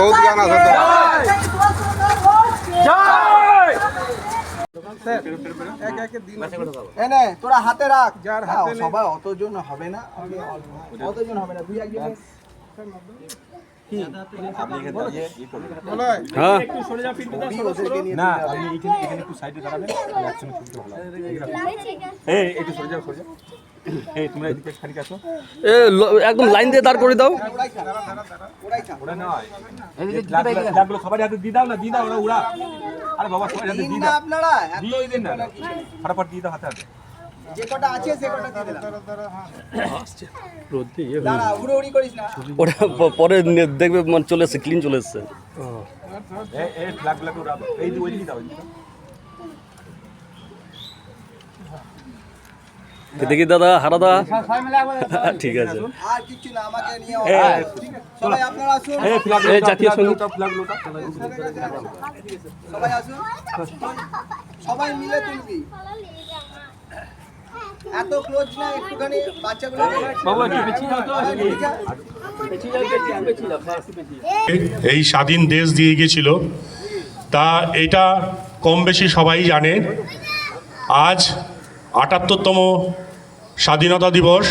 বহুত গান আছে তো। তোরা হাতে রাখ, সবাই অতজন হবে না, অতজন হবে না, দুই একজন। একদম লাইন দিয়ে দাঁড় করে দাও। সবাই হাতে দিয়ে দাও না, দিয়ে দাও, ওরা উড়া। আরে বাবা সবাই হাতে দিয়ে দাও, আপনারা দিয়ে দিন না, ফটাফট দিয়ে দাও হাতে হাতে। যে কটা আছে সে কটা দিয়ে দিলাম। দাঁড়া, উড়ি করিস না। ওটা পরে দেখবে মানে চলে এসছে, ক্লিন চলে এসছে। এই ফ্ল্যাগগুলো উড়া দাও, এই ওই দিয়ে দাও। দেখি দাদা, হারাদা ঠিক আছে। আর কিছু না, আমাকে নিয়ে সবাই আপনারা আসুন। এই জাতীয় সঙ্গীত সবাই আসুন, সবাই মিলে তুলবি। এত ক্লোজ না, একটুখানি বাচ্চাগুলো এই স্বাধীন দেশ দিয়ে গিয়েছিল, তা এটা কম বেশি সবাই জানে। আজ ৭৮তম স্বাধীনতা দিবস।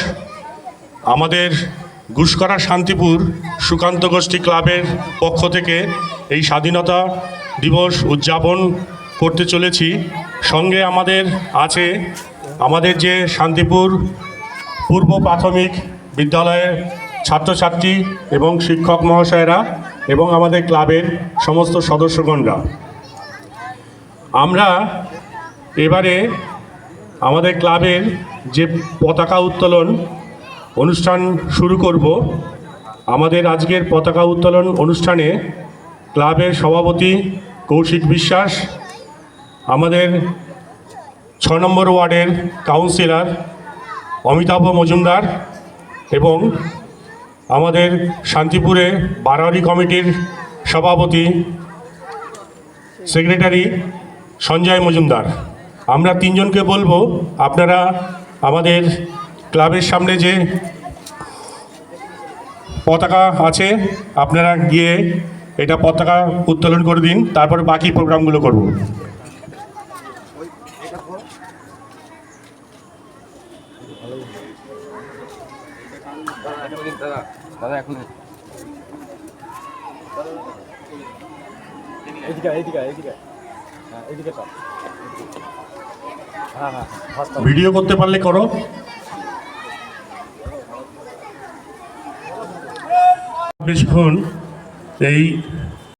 আমাদের ঘুষকরা শান্তিপুর সুকান্ত গোষ্ঠী ক্লাবের পক্ষ থেকে এই স্বাধীনতা দিবস উদযাপন করতে চলেছি। সঙ্গে আমাদের আছে আমাদের যে শান্তিপুর পূর্ব প্রাথমিক বিদ্যালয়ের ছাত্রছাত্রী এবং শিক্ষক মহাশয়েরা এবং আমাদের ক্লাবের সমস্ত সদস্যগণরা। আমরা এবারে আমাদের ক্লাবের যে পতাকা উত্তোলন অনুষ্ঠান শুরু করব। আমাদের আজকের পতাকা উত্তোলন অনুষ্ঠানে ক্লাবের সভাপতি কৌশিক বিশ্বাস, আমাদের ৬ নম্বর ওয়ার্ডের কাউন্সিলর অমিতাভ মজুমদার এবং আমাদের শান্তিপুরে বারোয়ারি কমিটির সভাপতি সেক্রেটারি সঞ্জয় মজুমদার। আমরা তিনজনকে বলবো আপনারা আমাদের ক্লাবের সামনে যে পতাকা আছে আপনারা গিয়ে এটা পতাকা উত্তোলন করে দিন, তারপরে বাকি প্রোগ্রামগুলো করব। দাদা এখন ভিডিও করতে পারলে করো। বেশিক্ষণ এই